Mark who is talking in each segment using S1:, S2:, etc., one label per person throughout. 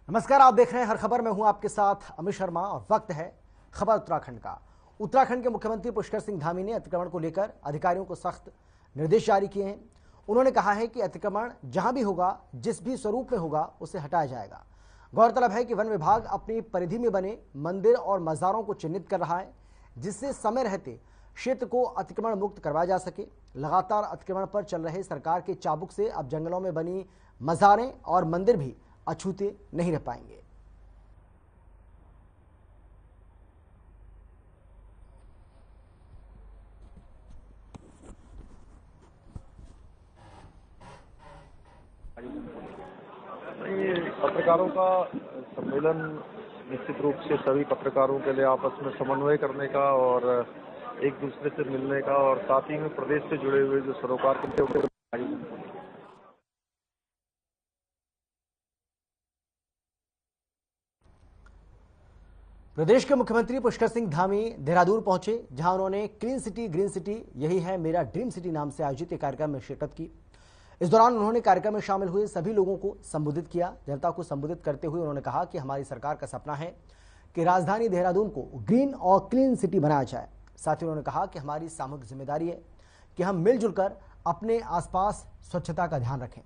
S1: नमस्कार, आप देख रहे हैं हर खबर में हूं आपके साथ अमित शर्मा और वक्त है खबर उत्तराखंड का। उत्तराखंड के मुख्यमंत्री पुष्कर सिंह धामी ने अतिक्रमण को लेकर अधिकारियों को सख्त निर्देश जारी किए हैं। उन्होंने कहा है कि अतिक्रमण जहां भी होगा, जिस भी स्वरूप में होगा, उसे हटाया जाएगा। गौरतलब है कि वन विभाग अपनी परिधि में बने मंदिर और मज़ारों को चिन्हित कर रहा है, जिससे समय रहते क्षेत्र को अतिक्रमण मुक्त करवाया जा सके। लगातार अतिक्रमण पर चल रहे सरकार के चाबुक से अब जंगलों में बनी मज़ारें और मंदिर भी अछूते नहीं रह पाएंगे।
S2: पत्रकारों का सम्मेलन निश्चित रूप से सभी पत्रकारों के लिए आपस में समन्वय करने का और एक दूसरे से मिलने का और साथ ही में प्रदेश से जुड़े हुए जो सरोकार के
S1: प्रदेश के मुख्यमंत्री पुष्कर सिंह धामी देहरादून पहुंचे, जहां उन्होंने क्लीन सिटी ग्रीन सिटी यही है मेरा ड्रीम सिटी नाम से आयोजित एक कार्यक्रम में शिरकत की। इस दौरान उन्होंने कार्यक्रम में शामिल हुए सभी लोगों को संबोधित किया। जनता को संबोधित करते हुए उन्होंने कहा कि हमारी सरकार का सपना है कि राजधानी देहरादून को ग्रीन और क्लीन सिटी बनाया जाए। साथ ही उन्होंने कहा कि हमारी सामूहिक जिम्मेदारी है कि हम मिलजुल कर अपने आसपास स्वच्छता का ध्यान रखें।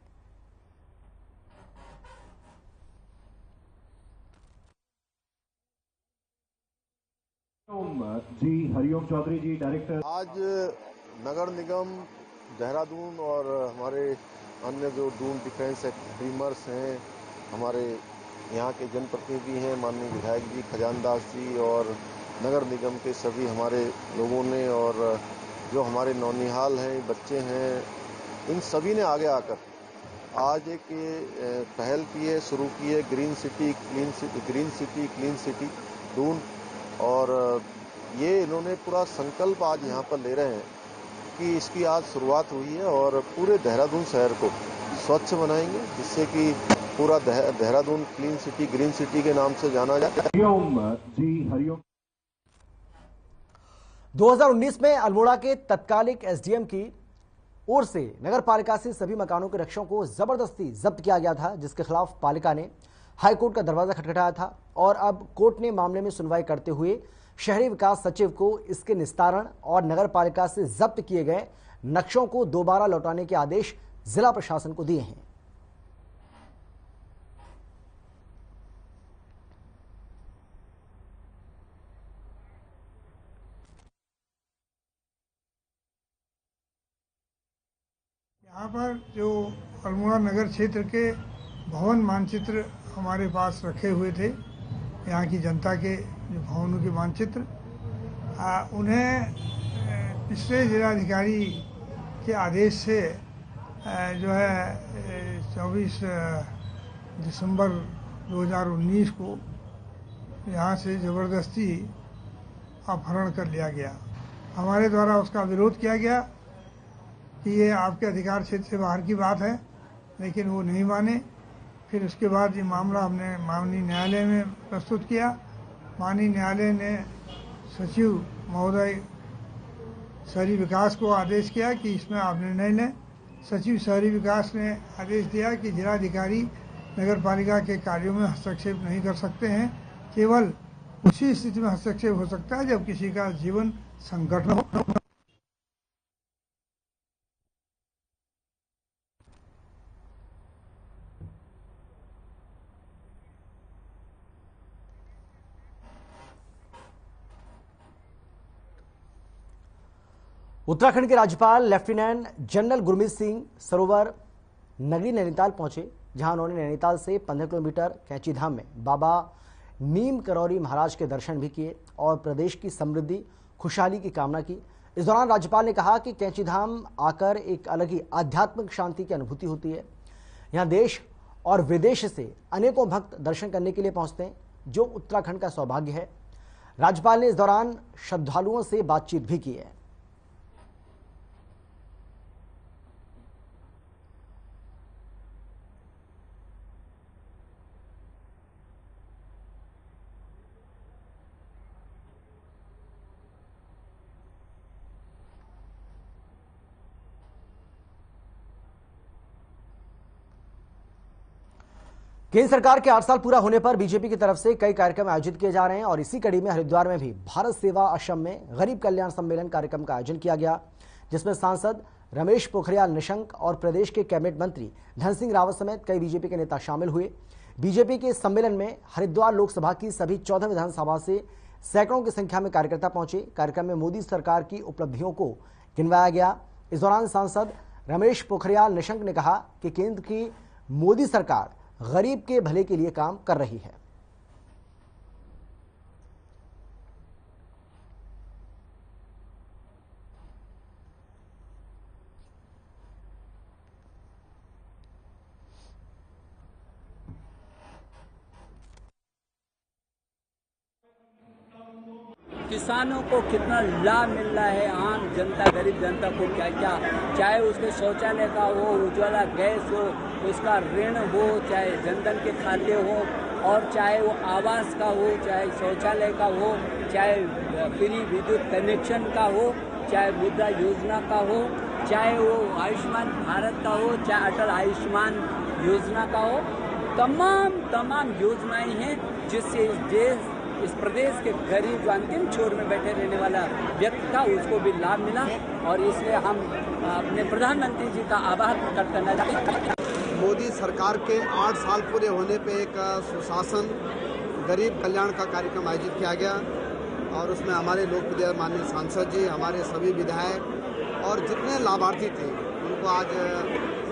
S3: जी हरिओम चौधरी जी, डायरेक्टर।
S2: आज नगर निगम देहरादून और हमारे अन्य जो दून डिफेंस टीमर्स हैं, हमारे यहाँ के जनप्रतिनिधि हैं, माननीय विधायक जी, खजानदास जी और नगर निगम के सभी हमारे लोगों ने और जो हमारे नौनिहाल हैं, बच्चे हैं, इन सभी ने आगे आकर आज एक पहल की है, शुरू की है green city clean city Doon. और ये इन्होंने पूरा संकल्प आज यहाँ पर ले रहे हैं कि इसकी आज शुरुआत हुई है और पूरे देहरादून शहर को स्वच्छ बनाएंगे, जिससे कि पूरा Dehradun clean city green city के नाम से जाना जाए।
S3: हरिओम जी हरिओम।
S1: 2019 में अल्मोड़ा के तत्कालिक एसडीएम की ओर से नगर पालिका से सभी मकानों के रक्षकों को जबरदस्ती जब्त किया गया था, जिसके खिलाफ पालिका ने हाईकोर्ट का दरवाजा खटखटाया था और अब कोर्ट ने मामले में सुनवाई करते हुए शहरी विकास सचिव को इसके निस्तारण और नगर पालिका से जब्त किए गए नक्शों को दोबारा लौटाने के आदेश जिला प्रशासन को दिए हैं।
S4: यहाँ पर जो अल्मोड़ा नगर क्षेत्र के भवन मानचित्र हमारे पास रखे हुए थे, यहाँ की जनता के जो भवनों के मानचित्र, उन्हें पिछले जिलाधिकारी के आदेश से जो है 24 दिसंबर 2019 को यहाँ से ज़बरदस्ती अपहरण कर लिया गया। हमारे द्वारा उसका विरोध किया गया कि ये आपके अधिकार क्षेत्र से बाहर की बात है, लेकिन वो नहीं माने। फिर उसके बाद ये मामला हमने माननीय न्यायालय में प्रस्तुत किया। माननीय न्यायालय ने सचिव महोदय शहरी विकास को आदेश किया कि इसमें आप निर्णय लें। सचिव शहरी विकास ने आदेश दिया कि जिलाधिकारी नगर पालिका के कार्यों में हस्तक्षेप नहीं कर सकते हैं, केवल उसी स्थिति में हस्तक्षेप हो सकता है जब किसी का जीवन संकट में हो।
S1: उत्तराखंड के राज्यपाल लेफ्टिनेंट जनरल गुरमीत सिंह सरोवर नगरी नैनीताल पहुंचे, जहां उन्होंने नैनीताल से 15 किलोमीटर कैंची धाम में बाबा नीम करौरी महाराज के दर्शन भी किए और प्रदेश की समृद्धि खुशहाली की कामना की। इस दौरान राज्यपाल ने कहा कि कैंची धाम आकर एक अलग ही आध्यात्मिक शांति की अनुभूति होती है। यहाँ देश और विदेश से अनेकों भक्त दर्शन करने के लिए पहुंचते हैं, जो उत्तराखंड का सौभाग्य है। राज्यपाल ने इस दौरान श्रद्धालुओं से बातचीत भी की है। केंद्र सरकार के 8 साल पूरा होने पर बीजेपी की तरफ से कई कार्यक्रम आयोजित किए जा रहे हैं और इसी कड़ी में हरिद्वार में भी भारत सेवा आश्रम में गरीब कल्याण सम्मेलन कार्यक्रम का आयोजन किया गया, जिसमें सांसद रमेश पोखरियाल निशंक और प्रदेश के कैबिनेट मंत्री धन सिंह रावत समेत कई बीजेपी के नेता शामिल हुए। बीजेपी के इस सम्मेलन में हरिद्वार लोकसभा की सभी 14 विधानसभा से सैकड़ों की संख्या में कार्यकर्ता पहुंचे। कार्यक्रम में मोदी सरकार की उपलब्धियों को गिनवाया गया। इस दौरान सांसद रमेश पोखरियाल निशंक ने कहा कि केंद्र की मोदी सरकार गरीब के भले के लिए काम कर रही है।
S5: किसानों को कितना लाभ मिल रहा है, आम जनता गरीब जनता को क्या क्या, चाहे उसके शौचालय का हो, उज्ज्वला गैस हो, उसका ऋण हो, चाहे जनधन के खाते हो, और चाहे वो आवास का हो, चाहे शौचालय का हो, चाहे फ्री विद्युत कनेक्शन का हो, चाहे मुद्रा योजना का हो, चाहे वो आयुष्मान भारत का हो, चाहे अटल आयुष्मान योजना का हो, तमाम योजनाएं हैं जिससे इस प्रदेश के गरीब जो अंतिम छोर में बैठे रहने वाला व्यक्ति था उसको भी लाभ मिला। और इसलिए हम अपने प्रधानमंत्री जी का आभार प्रकट करना चाहते हैं।
S6: मोदी सरकार के 8 साल पूरे होने पे एक सुशासन गरीब कल्याण का कार्यक्रम आयोजित किया गया और उसमें हमारे लोकप्रिय माननीय सांसद जी, हमारे सभी विधायक और जितने लाभार्थी थे उनको आज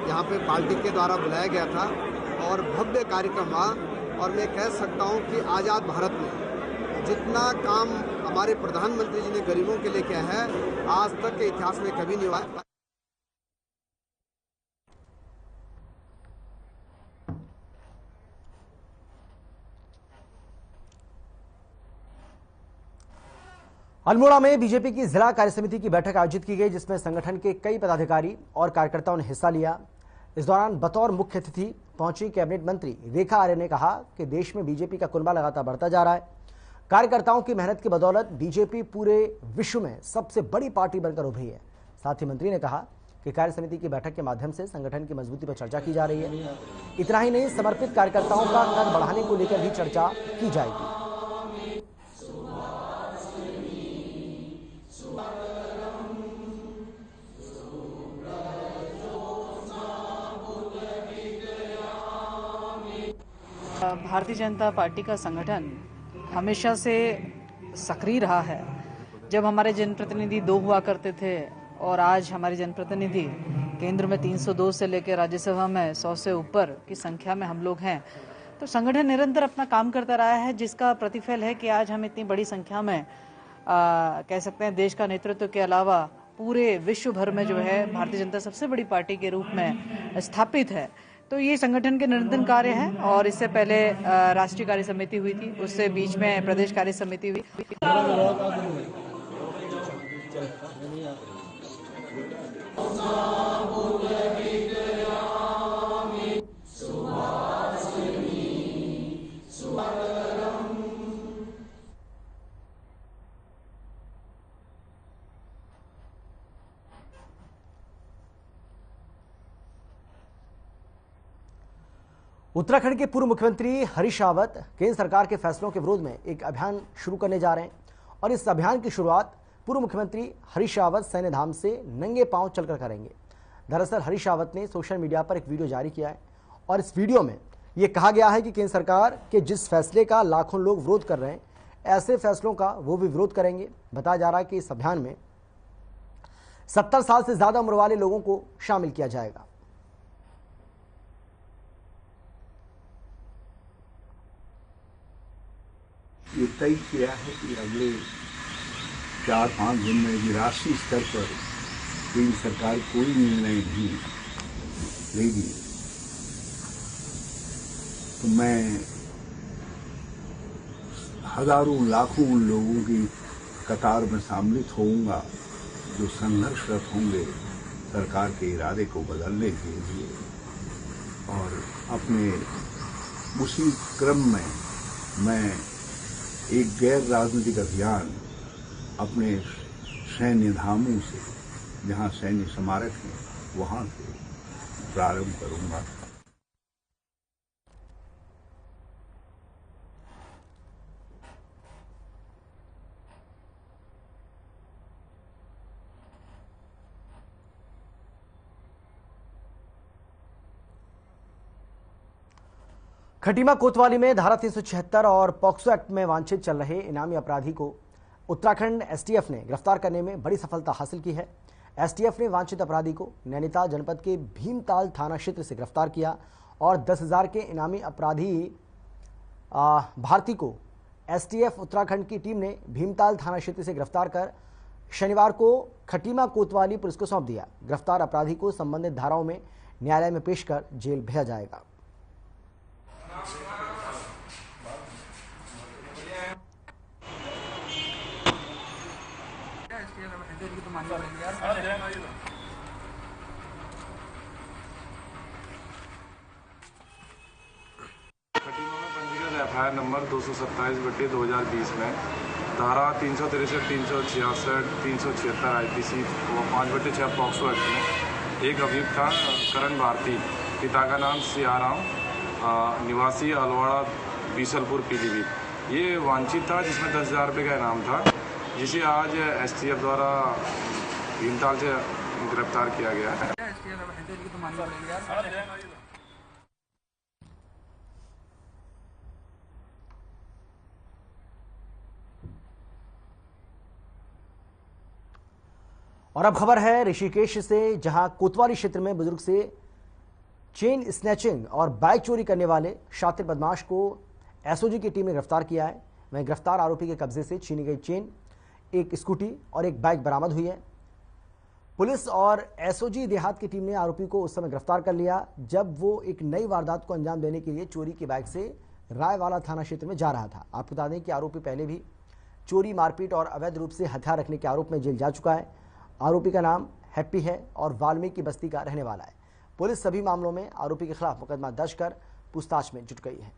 S6: यहाँ पे पार्टी के द्वारा बुलाया गया था और भव्य कार्यक्रम हुआ। और मैं कह सकता हूँ कि आज़ाद भारत में जितना काम हमारे प्रधानमंत्री जी ने गरीबों के लिए किया है आज तक के इतिहास में कभी नहीं हुआ है।
S1: अल्मोड़ा में बीजेपी की जिला कार्यसमिति की बैठक आयोजित की गई, जिसमें संगठन के कई पदाधिकारी और कार्यकर्ताओं ने हिस्सा लिया। इस दौरान बतौर मुख्य अतिथि पहुंची कैबिनेट मंत्री रेखा आर्य ने कहा कि देश में बीजेपी का कुनबा लगातार बढ़ता जा रहा है। कार्यकर्ताओं की मेहनत की बदौलत बीजेपी पूरे विश्व में सबसे बड़ी पार्टी बनकर उभरी है। साथ ही मंत्री ने कहा कि कार्य समिति की बैठक के माध्यम से संगठन की मजबूती पर चर्चा की जा रही है। इतना ही नहीं, समर्पित कार्यकर्ताओं का कद बढ़ाने को लेकर भी चर्चा की जाएगी।
S7: भारतीय जनता पार्टी का संगठन हमेशा से सक्रिय रहा है। जब हमारे जनप्रतिनिधि 2 हुआ करते थे और आज हमारे जनप्रतिनिधि केंद्र में 302 से लेकर राज्यसभा में 100 से ऊपर की संख्या में हम लोग हैं, तो संगठन निरंतर अपना काम करता रहा है, जिसका प्रतिफल है कि आज हम इतनी बड़ी संख्या में कह सकते हैं देश का नेतृत्व के अलावा पूरे विश्व भर में जो है भारतीय जनता सबसे बड़ी पार्टी के रूप में स्थापित है। तो ये संगठन के निरंतर कार्य है और इससे पहले राष्ट्रीय कार्य समिति हुई थी, उससे बीच में प्रदेश कार्य समिति हुई।
S1: उत्तराखंड के पूर्व मुख्यमंत्री हरीश रावत केंद्र सरकार के फैसलों के विरोध में एक अभियान शुरू करने जा रहे हैं और इस अभियान की शुरुआत पूर्व मुख्यमंत्री हरीश रावत सैन्य धाम से नंगे पांव चलकर करेंगे। दरअसल हरीश रावत ने सोशल मीडिया पर एक वीडियो जारी किया है और इस वीडियो में यह कहा गया है कि केंद्र सरकार के जिस फैसले का लाखों लोग विरोध कर रहे हैं, ऐसे फैसलों का वो भी विरोध करेंगे। बताया जा रहा है कि इस अभियान में 70 साल से ज्यादा उम्र वाले लोगों को शामिल किया जाएगा।
S8: ये तय किया है कि अगले 4-5 दिन में भी राष्ट्रीय स्तर पर केंद्र सरकार कोई निर्णय नहीं लेगी तो मैं हजारों लाखों लोगों की कतार में सम्मिलित होऊंगा जो संघर्षरत होंगे सरकार के इरादे को बदलने के लिए। और अपने उसी क्रम में मैं एक गैर राजनीतिक अभियान अपने सैन्य धामों से, जहां सैन्य स्मारक हैं, वहां से प्रारंभ करूंगा।
S1: खटीमा कोतवाली में धारा 376 और पॉक्सो एक्ट में वांछित चल रहे इनामी अपराधी को उत्तराखंड एसटीएफ ने गिरफ्तार करने में बड़ी सफलता हासिल की है। एसटीएफ ने वांछित अपराधी को नैनीताल जनपद के भीमताल थाना क्षेत्र से गिरफ्तार किया और 10,000 के इनामी अपराधी भारती को एसटीएफ उत्तराखंड की टीम ने भीमताल थाना क्षेत्र से गिरफ्तार कर शनिवार को खटीमा कोतवाली पुलिस को सौंप दिया। गिरफ्तार अपराधी को संबंधित धाराओं में न्यायालय में पेश कर जेल भेजा जाएगा।
S9: खटीमा में पंजीकृत एफआईआर नंबर 227/2020 में धारा 363, 366, 376 आईपीसी व 5/6 पॉक्सो एक्ट में एक अभियुक्त था करण भारती, पिता का नाम सियाराम, निवासी अलवाड़ा बीसलपुर पीलीभीत। ये वांछित था जिसमें 10,000 रुपये का इनाम था, जिसे आज एसटीएफ द्वारा भीमताल से गिरफ्तार किया गया है।
S1: और अब खबर है ऋषिकेश से, जहां कोतवाली क्षेत्र में बुजुर्ग से चेन स्नैचिंग और बाइक चोरी करने वाले शातिर बदमाश को एसओजी की टीम ने गिरफ्तार किया है। वहीं गिरफ्तार आरोपी के कब्जे से छीनी गई चेन, एक स्कूटी और एक बाइक बरामद हुई है। पुलिस और एसओजी देहात की टीम ने आरोपी को उस समय गिरफ्तार कर लिया जब वो एक नई वारदात को अंजाम देने के लिए चोरी की बाइक से रायवाला थाना क्षेत्र में जा रहा था। आपको बता दें कि आरोपी पहले भी चोरी, मारपीट और अवैध रूप से हथियार रखने के आरोप में जेल जा चुका है। आरोपी का नाम हैप्पी है और वाल्मीकि बस्ती का रहने वाला है। पुलिस सभी मामलों में आरोपी के खिलाफ मुकदमा दर्ज कर पूछताछ में जुट गई है।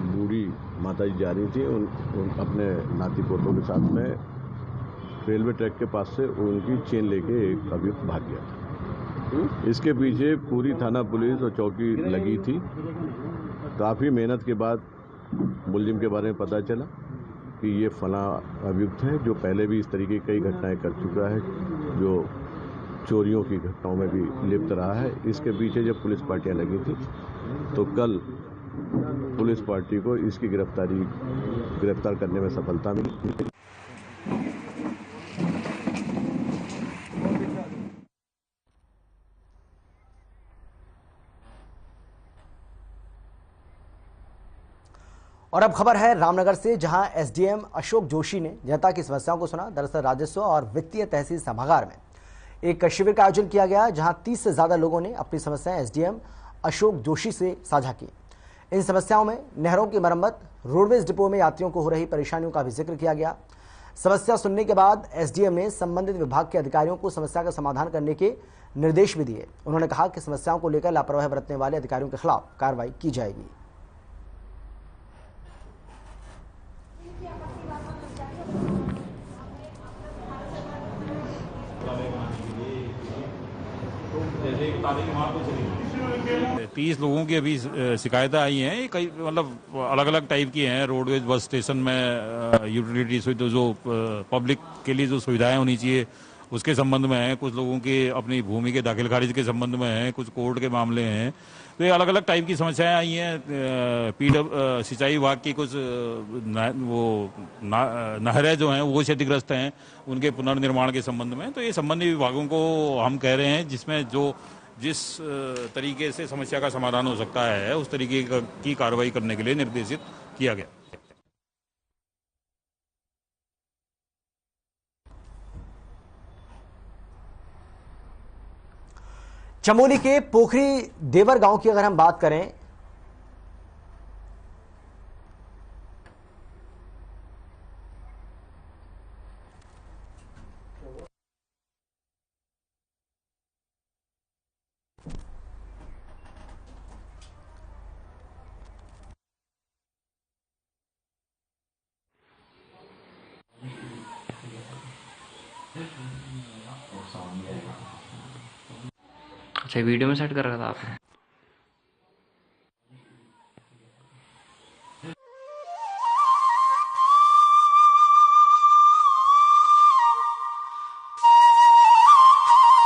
S10: बूढ़ी माताजी जा रही थी अपने नाती पोतों के साथ में, रेलवे ट्रैक के पास से उनकी चेन लेके एक अभियुक्त भाग गया था। इसके पीछे पूरी थाना पुलिस और चौकी लगी थी। काफ़ी मेहनत के बाद मुलजिम के बारे में पता चला कि ये फला अभियुक्त है जो पहले भी इस तरीके की कई घटनाएं कर चुका है, जो चोरियों की घटनाओं में भी लिप्त रहा है। इसके पीछे जब पुलिस पार्टियां लगी थी तो कल पुलिस पार्टी को इसकी गिरफ्तार करने में सफलता मिली।
S1: और अब खबर है रामनगर से, जहां एसडीएम अशोक जोशी ने जनता की समस्याओं को सुना। दरअसल राजस्व और वित्तीय तहसील सभागार में एक शिविर का आयोजन किया गया, जहां 30 से ज्यादा लोगों ने अपनी समस्याएं एसडीएम अशोक जोशी से साझा की। इन समस्याओं में नहरों की मरम्मत, रोडवेज डिपो में यात्रियों को हो रही परेशानियों का भी जिक्र किया गया। समस्या सुनने के बाद एसडीएम ने संबंधित विभाग के अधिकारियों को समस्या का समाधान करने के निर्देश भी दिए। उन्होंने कहा कि समस्याओं को लेकर लापरवाही बरतने वाले अधिकारियों के खिलाफ कार्रवाई की जाएगी।
S11: तीस लोगों की अभी शिकायतें आई हैं। कई मतलब अलग अलग टाइप की हैं। रोडवेज, बस स्टेशन में यूटिलिटी जो पब्लिक के लिए जो सुविधाएं होनी चाहिए उसके संबंध में है। कुछ लोगों की अपनी भूमि के दाखिल खारिज के संबंध में है। कुछ कोर्ट के मामले हैं। तो ये अलग अलग टाइप की समस्याएं आई हैं। सिंचाई विभाग की कुछ नहरें जो हैं वो क्षतिग्रस्त हैं, उनके पुनर्निर्माण के संबंध में। तो ये संबंधित विभागों को हम कह रहे हैं जिसमें जिस तरीके से समस्या का समाधान हो सकता है उस तरीके की कार्रवाई करने के लिए निर्देशित किया गया।
S1: चमोली के पोखरी देवर गांव की अगर हम बात करें,
S12: अच्छा वीडियो में सेट कर रखा था आपने?